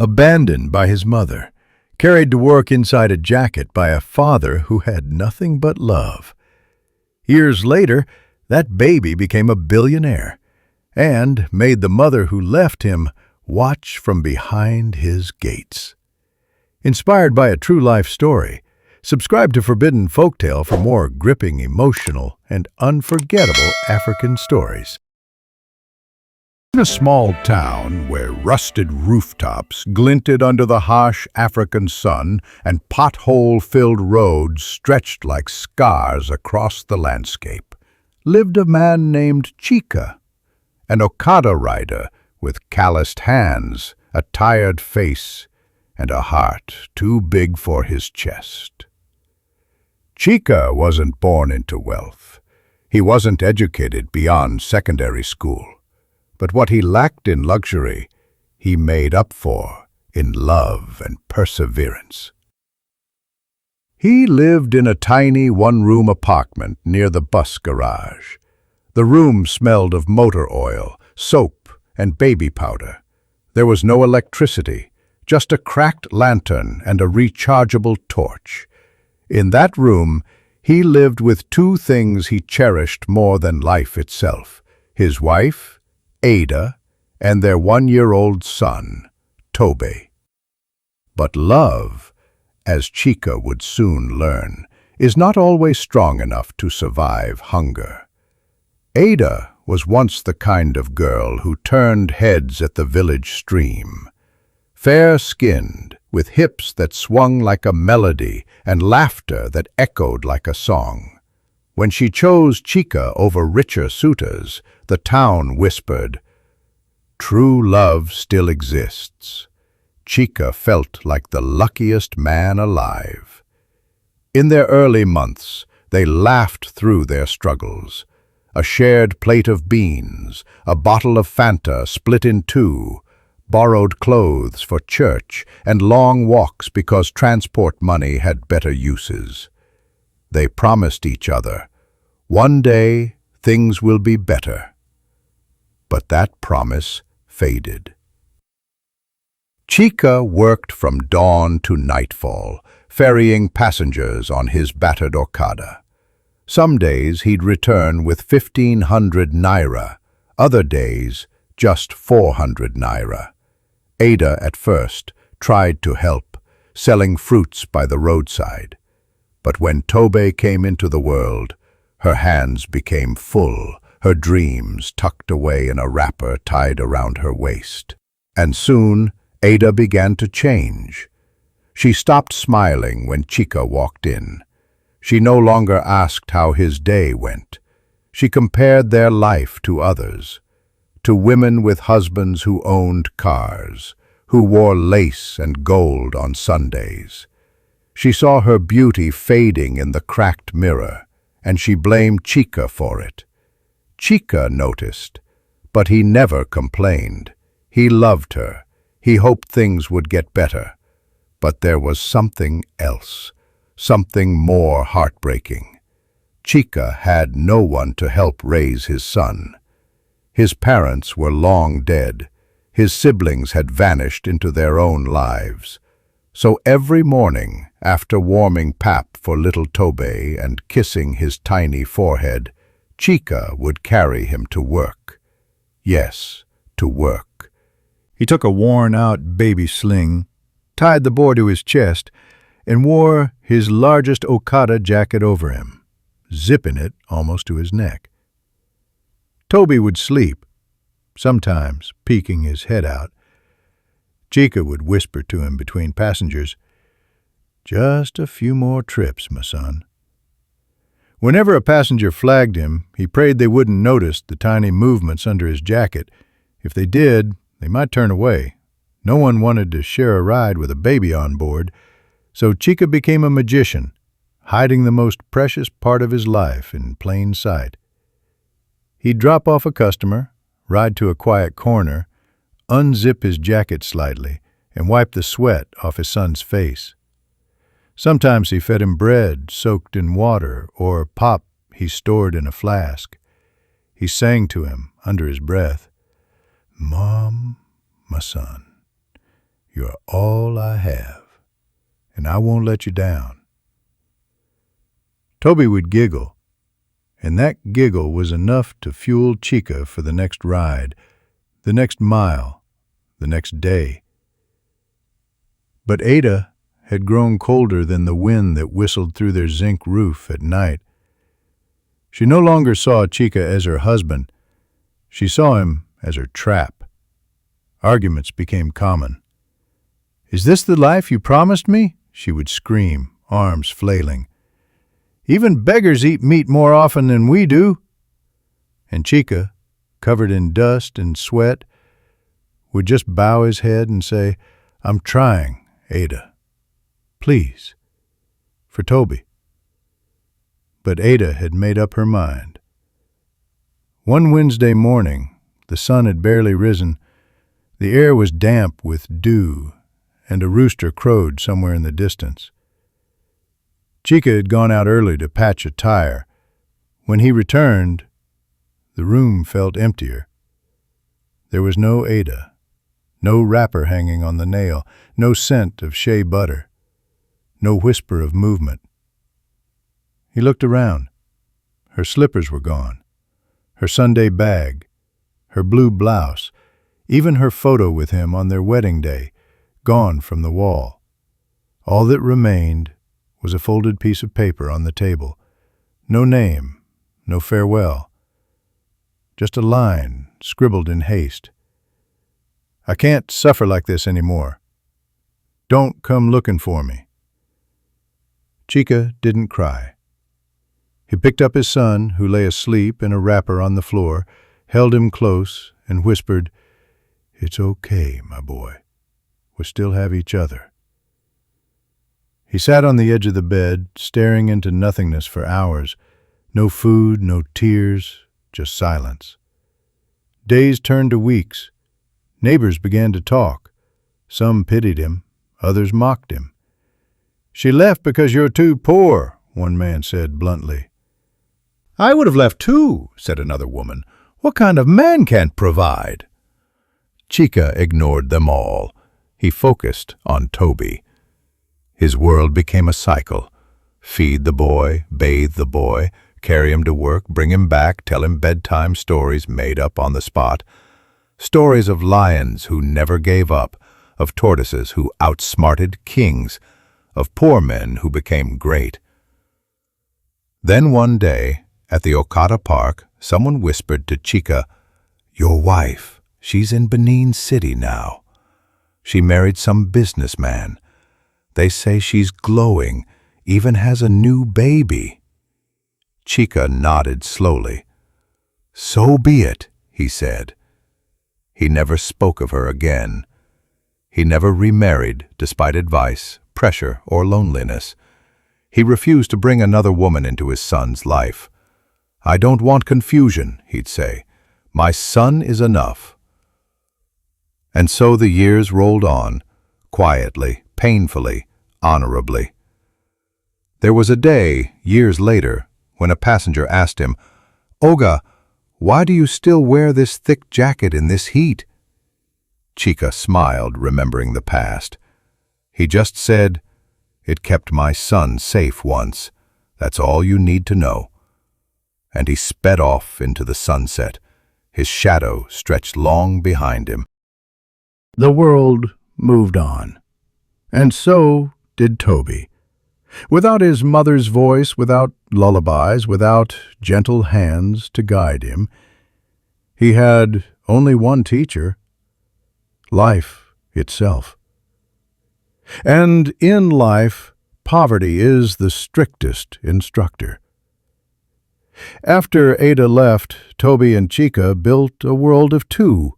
abandoned by his mother, carried to work inside a jacket by a father who had nothing but love. Years later, that baby became a billionaire and made the mother who left him watch from behind his gates. Inspired by a true life story, subscribe to Forbidden Folktale for more gripping, emotional, and unforgettable African stories. In a small town where rusted rooftops glinted under the harsh African sun and pothole-filled roads stretched like scars across the landscape, lived a man named Chika, an okada-rider with calloused hands, a tired face, and a heart too big for his chest. Chika wasn't born into wealth. He wasn't educated beyond secondary school. But what he lacked in luxury, he made up for in love and perseverance. He lived in a tiny one-room apartment near the bus garage. The room smelled of motor oil, soap, and baby powder. There was no electricity, just a cracked lantern and a rechargeable torch. In that room, he lived with two things he cherished more than life itself: his wife, Ada, and their one-year-old son, Tobe. But love, as Chika would soon learn, is not always strong enough to survive hunger. Ada was once the kind of girl who turned heads at the village stream. Fair-skinned, with hips that swung like a melody and laughter that echoed like a song. When she chose Chika over richer suitors, the town whispered, "True love still exists." Chika felt like the luckiest man alive. In their early months, they laughed through their struggles. A shared plate of beans, a bottle of Fanta split in two, borrowed clothes for church, and long walks because transport money had better uses. They promised each other, "One day, things will be better." But that promise faded. Chika worked from dawn to nightfall, ferrying passengers on his battered okada. Some days he'd return with 1,500 naira, other days just 400 naira. Ada, at first, tried to help, selling fruits by the roadside. But when Tobe came into the world, her hands became full, her dreams tucked away in a wrapper tied around her waist. And soon, Ada began to change. She stopped smiling when Chika walked in. She no longer asked how his day went. She compared their life to others, to women with husbands who owned cars, who wore lace and gold on Sundays. She saw her beauty fading in the cracked mirror, and she blamed Chika for it. Chika noticed, but he never complained. He loved her. He hoped things would get better. But there was something else, something more heartbreaking. Chika had no one to help raise his son. His parents were long dead. His siblings had vanished into their own lives. So every morning, after warming pap for little Tobe and kissing his tiny forehead, Chika would carry him to work. Yes, to work. He took a worn-out baby sling, tied the boy to his chest, and wore his largest okada jacket over him, zipping it almost to his neck. Tobe would sleep, sometimes peeking his head out. Chika would whisper to him between passengers, "Just a few more trips, my son." Whenever a passenger flagged him, he prayed they wouldn't notice the tiny movements under his jacket. If they did, they might turn away. No one wanted to share a ride with a baby on board, so Chika became a magician, hiding the most precious part of his life in plain sight. He'd drop off a customer, ride to a quiet corner, unzip his jacket slightly, and wipe the sweat off his son's face. Sometimes he fed him bread soaked in water or pop he stored in a flask. He sang to him under his breath, "Mom, my son, You're all I have, and I won't let you down." Tobe would giggle, and that giggle was enough to fuel Chica for the next ride, the next mile, the next day. But Ada had grown colder than the wind that whistled through their zinc roof at night. She no longer saw Chica as her husband. She saw him as her trap. Arguments became common. "Is this the life you promised me?" she would scream, arms flailing. "Even beggars eat meat more often than we do." And Chica, covered in dust and sweat, would just bow his head and say, "I'm trying, Ada. Please, for Tobe." But Ada had made up her mind. One Wednesday morning, the sun had barely risen. The air was damp with dew, and a rooster crowed somewhere in the distance. Chica had gone out early to patch a tire. When he returned, the room felt emptier. There was no Ada, no wrapper hanging on the nail, no scent of shea butter, no whisper of movement. He looked around. Her slippers were gone, her Sunday bag, her blue blouse, even her photo with him on their wedding day, gone from the wall. All that remained was a folded piece of paper on the table. No name, no farewell. Just a line scribbled in haste. "I can't suffer like this anymore. Don't come looking for me." Chica didn't cry. He picked up his son, who lay asleep in a wrapper on the floor, held him close, and whispered, "It's okay, my boy. We still have each other." He sat on the edge of the bed, staring into nothingness for hours. No food, no tears, just silence. Days turned to weeks. Neighbors began to talk. Some pitied him, others mocked him. "She left because you're too poor," one man said bluntly. "I would have left too," said another woman. "What kind of man can't provide?" Chica ignored them all. He focused on Tobe. His world became a cycle. Feed the boy, bathe the boy, carry him to work, bring him back, tell him bedtime stories made up on the spot. Stories of lions who never gave up, of tortoises who outsmarted kings, of poor men who became great. Then one day, at the Okada Park, someone whispered to Chica, "Your wife, she's in Benin City now. She married some businessman. They say she's glowing, even has a new baby." Chica nodded slowly. "So be it," he said. He never spoke of her again. He never remarried despite advice, pressure, or loneliness. He refused to bring another woman into his son's life. "I don't want confusion," he'd say. "My son is enough." And so the years rolled on, quietly, painfully, honorably. There was a day, years later, when a passenger asked him, "Oga, why do you still wear this thick jacket in this heat?" Chica smiled, remembering the past. He just said, "It kept my son safe once. That's all you need to know." And he sped off into the sunset. His shadow stretched long behind him. The world moved on. And so did Tobe. Without his mother's voice, without lullabies, without gentle hands to guide him, he had only one teacher, life itself. And in life, poverty is the strictest instructor. After Ada left, Tobe and Chica built a world of two.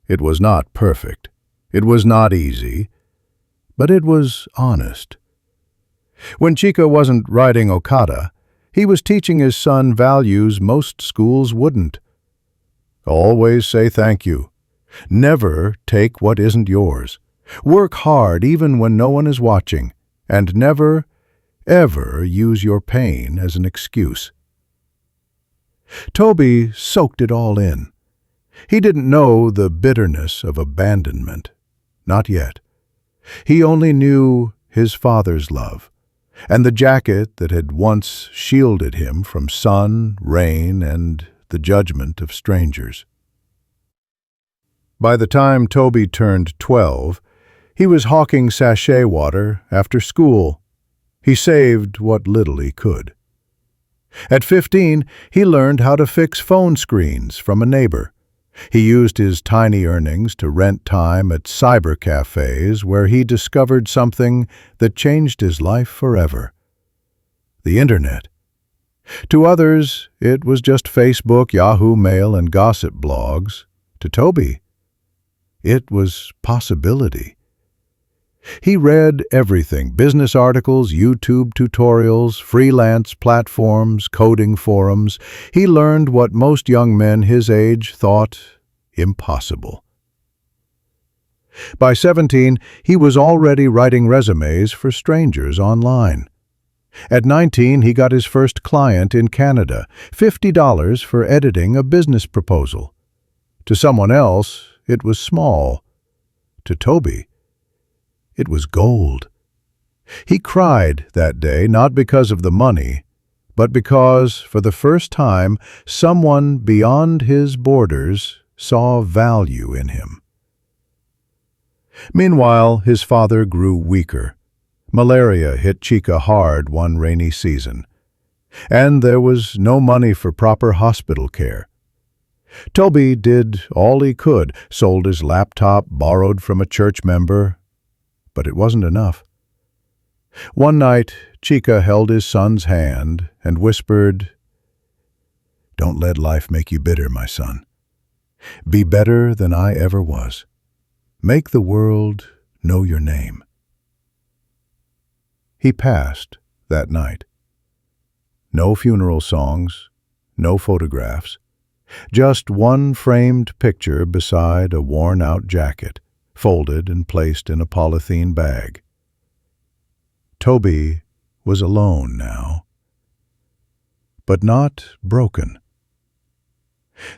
It was not perfect. It was not easy. But it was honest. When Chica wasn't riding Okada, he was teaching his son values most schools wouldn't. Always say thank you. Never take what isn't yours. Work hard even when no one is watching, and never, ever use your pain as an excuse. Tobe soaked it all in. He didn't know the bitterness of abandonment, Not yet. He only knew his father's love, and the jacket that had once shielded him from sun, rain, and the judgment of strangers. By the time Tobe turned 12, he was hawking sachet water after school. He saved what little he could. At 15, he learned how to fix phone screens from a neighbor. He used his tiny earnings to rent time at cyber cafes where he discovered something that changed his life forever: the Internet. To others, it was just Facebook, Yahoo Mail, and gossip blogs. To Tobe, it was possibility. He read everything: business articles, YouTube tutorials, freelance platforms, coding forums. He learned what most young men his age thought impossible. By 17, he was already writing resumes for strangers online. At 19, he got his first client in Canada, $50 for editing a business proposal. To someone else, it was small. To Tobe, it was gold. He cried that day, not because of the money, but because, for the first time, someone beyond his borders saw value in him. Meanwhile, his father grew weaker. Malaria hit Chica hard one rainy season, and there was no money for proper hospital care. Tobe did all he could, sold his laptop, borrowed from a church member, but it wasn't enough. One night, Chica held his son's hand and whispered, "Don't let life make you bitter, my son. Be better than I ever was. Make the world know your name." He passed that night. No funeral songs, no photographs, just one framed picture beside a worn-out jacket, folded and placed in a polythene bag. Tobe was alone now, but not broken.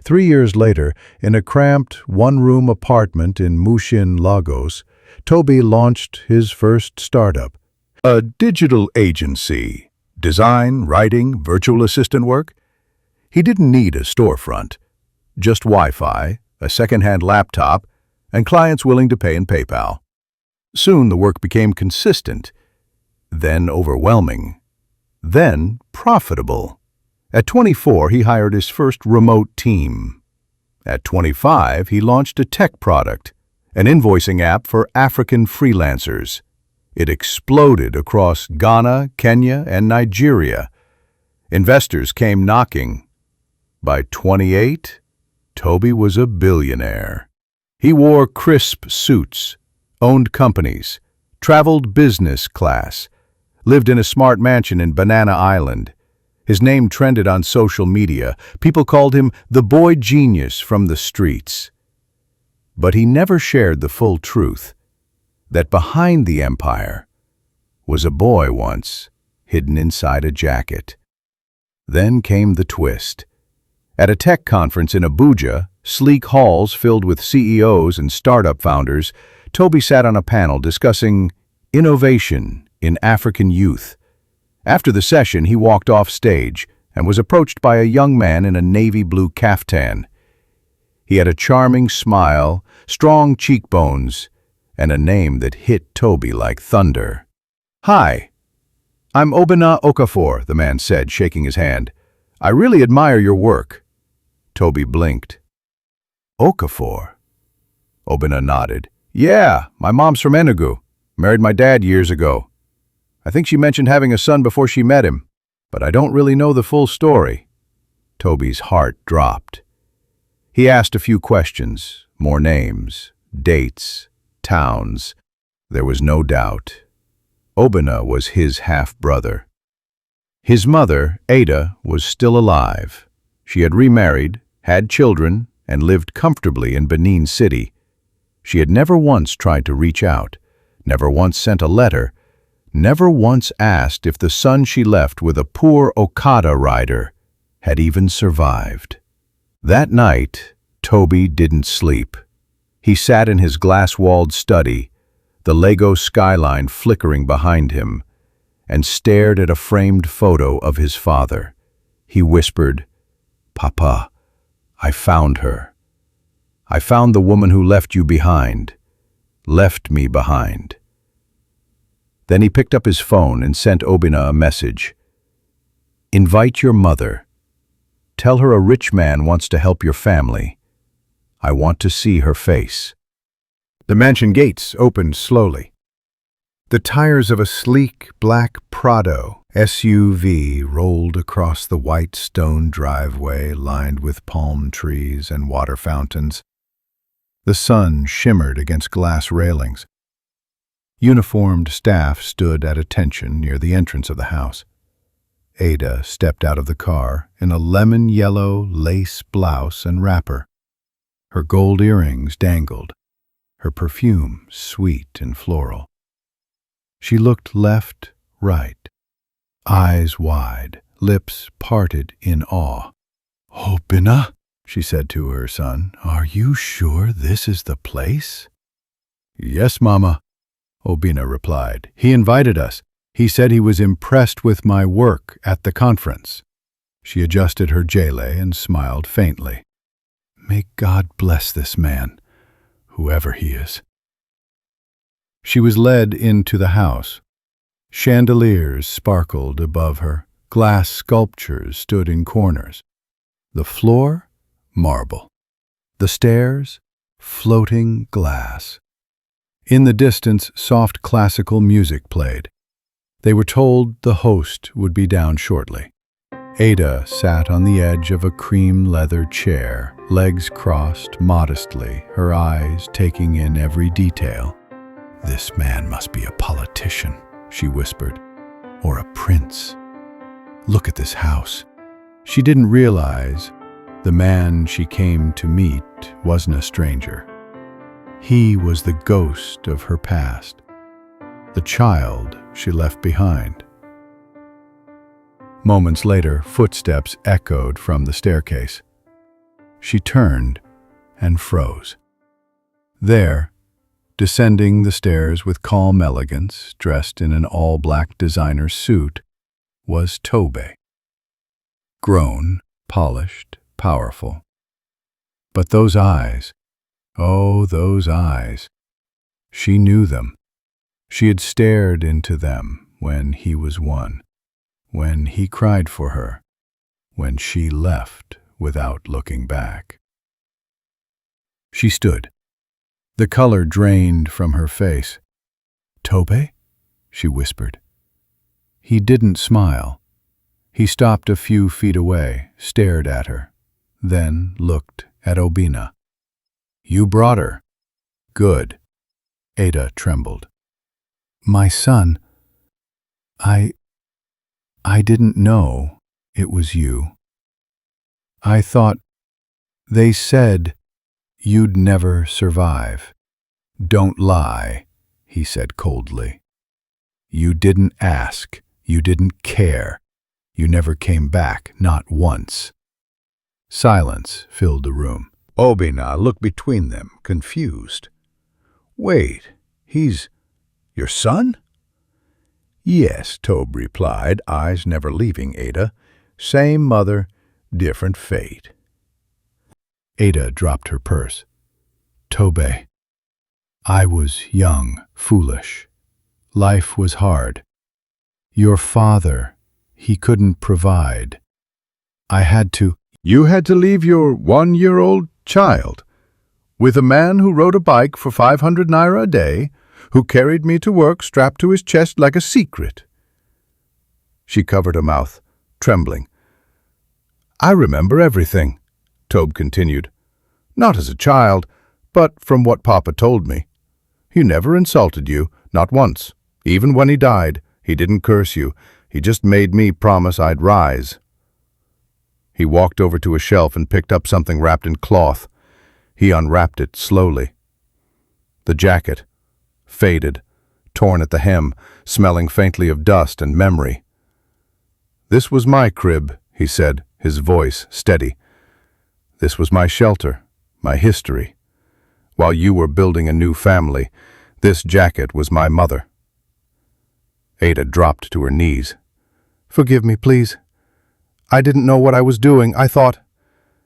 3 years later, in a cramped, one-room apartment in Mushin, Lagos, Tobe launched his first startup, a digital agency. Design, writing, virtual assistant work. He didn't need a storefront, just Wi-Fi, a second-hand laptop, and clients willing to pay in PayPal. Soon the work became consistent, then overwhelming, then profitable. At 24, he hired his first remote team. At 25, he launched a tech product, an invoicing app for African freelancers. It exploded across Ghana, Kenya, and Nigeria. Investors came knocking. By 28, Tobe was a billionaire. He wore crisp suits, owned companies, traveled business class, lived in a smart mansion in Banana Island. His name trended on social media. People called him the boy genius from the streets. But he never shared the full truth, that behind the empire was a boy once, hidden inside a jacket. Then came the twist. At a tech conference in Abuja, sleek halls filled with CEOs and startup founders, Tobe sat on a panel discussing innovation in African youth. After the session, he walked off stage and was approached by a young man in a navy blue caftan. He had a charming smile, strong cheekbones, and a name that hit Tobe like thunder. "Hi, I'm Obinna Okafor," the man said, shaking his hand. "I really admire your work." Tobe blinked. "Okafor?" Obinna nodded. "Yeah, my mom's from Enugu. Married my dad years ago. I think she mentioned having a son before she met him, but I don't really know the full story." Tobe's heart dropped. He asked a few questions, more names, dates, towns. There was no doubt. Obinna was his half-brother. His mother, Ada, was still alive. She had remarried, had children, and lived comfortably in Benin City. She had never once tried to reach out, never once sent a letter, never once asked if the son she left with a poor okada-rider had even survived. That night, Tobe didn't sleep. He sat in his glass-walled study, the Lego skyline flickering behind him, and stared at a framed photo of his father. He whispered, "Papa, I found her. I found the woman who left you behind, left me behind." Then he picked up his phone and sent Obina a message. "Invite your mother. Tell her a rich man wants to help your family. I want to see her face." The mansion gates opened slowly. The tires of a sleek black Prado SUV rolled across the white stone driveway lined with palm trees and water fountains. The sun shimmered against glass railings. Uniformed staff stood at attention near the entrance of the house. Ada stepped out of the car in a lemon-yellow lace blouse and wrapper. Her gold earrings dangled, her perfume sweet and floral. She looked left, right, eyes wide, lips parted in awe. "Obina," she said to her son, "are you sure this is the place?" "Yes, Mama," Obina replied. "He invited us. He said he was impressed with my work at the conference." She adjusted her jele and smiled faintly. "May God bless this man, whoever he is." She was led into the house. Chandeliers sparkled above her. Glass sculptures stood in corners. The floor, marble. The stairs, floating glass. In the distance, soft classical music played. They were told the host would be down shortly. Ada sat on the edge of a cream leather chair, legs crossed modestly, her eyes taking in every detail. "This man must be a politician," she whispered, "or a prince. Look at this house." She didn't realize the man she came to meet wasn't a stranger. He was the ghost of her past, the child she left behind. Moments later, footsteps echoed from the staircase. She turned and froze. There, descending the stairs with calm elegance, dressed in an all-black designer suit, was Tobe. Grown, polished, powerful. But those eyes, oh, those eyes. She knew them. She had stared into them when he was one, when he cried for her, when she left without looking back. She stood. The color drained from her face. "Tobe?" she whispered. He didn't smile. He stopped a few feet away, stared at her, then looked at Obina. "You brought her. Good." Ada trembled. "My son, I didn't know it was you. I thought they said you'd never survive." "Don't lie," he said coldly. "You didn't ask. You didn't care. You never came back, not once." Silence filled the room. Obina looked between them, confused. "Wait, he's your son?" "Yes," Tobe replied, eyes never leaving Ada. "Same mother, different fate." Ada dropped her purse. "Tobe, I was young, foolish. Life was hard. Your father, he couldn't provide. I had to—" "You had to leave your 1-year-old child with a man who rode a bike for 500 naira a day, who carried me to work strapped to his chest like a secret." She covered her mouth, trembling. "I remember everything," Tobe continued. "Not as a child, but from what Papa told me. He never insulted you, not once. Even when he died, he didn't curse you. He just made me promise I'd rise." He walked over to a shelf and picked up something wrapped in cloth. He unwrapped it slowly. The jacket, faded, torn at the hem, smelling faintly of dust and memory. "This was my crib," he said, his voice steady. "This was my shelter, my history. While you were building a new family, this jacket was my mother." Ada dropped to her knees. "Forgive me, please. I didn't know what I was doing. I thought—"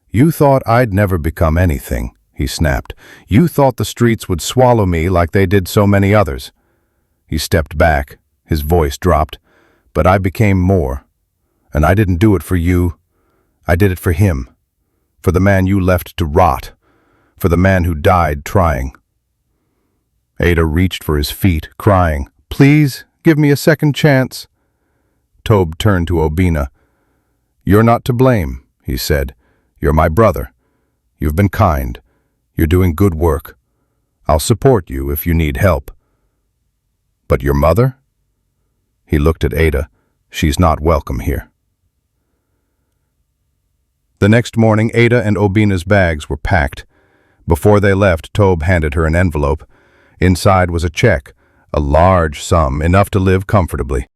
"You thought I'd never become anything," he snapped. "You thought the streets would swallow me like they did so many others." He stepped back, his voice dropped. "But I became more. And I didn't do it for you. I did it for him. For the man you left to rot. For the man who died trying." Ada reached for his feet, crying, "Please, give me a second chance." Tobe turned to Obina. "You're not to blame," he said. "You're my brother. You've been kind. You're doing good work. I'll support you if you need help. But your mother?" He looked at Ada. "She's not welcome here." The next morning, Ada and Obina's bags were packed. Before they left, Tobe handed her an envelope. Inside was a check, a large sum, enough to live comfortably.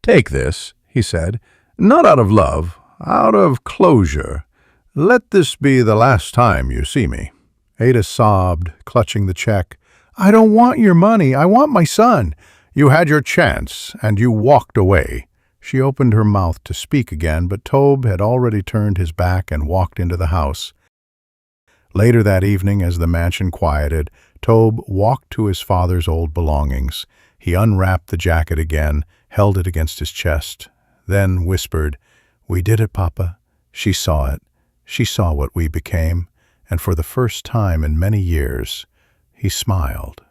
"Take this," he said, "not out of love, out of closure. Let this be the last time you see me." Ada sobbed, clutching the check. "I don't want your money. I want my son. You had your chance, and you walked away." She opened her mouth to speak again, but Tobe had already turned his back and walked into the house. Later that evening, as the mansion quieted, Tobe walked to his father's old belongings. He unwrapped the jacket again, held it against his chest, then whispered, "We did it, Papa. She saw it. She saw what we became, and for the first time in many years, he smiled."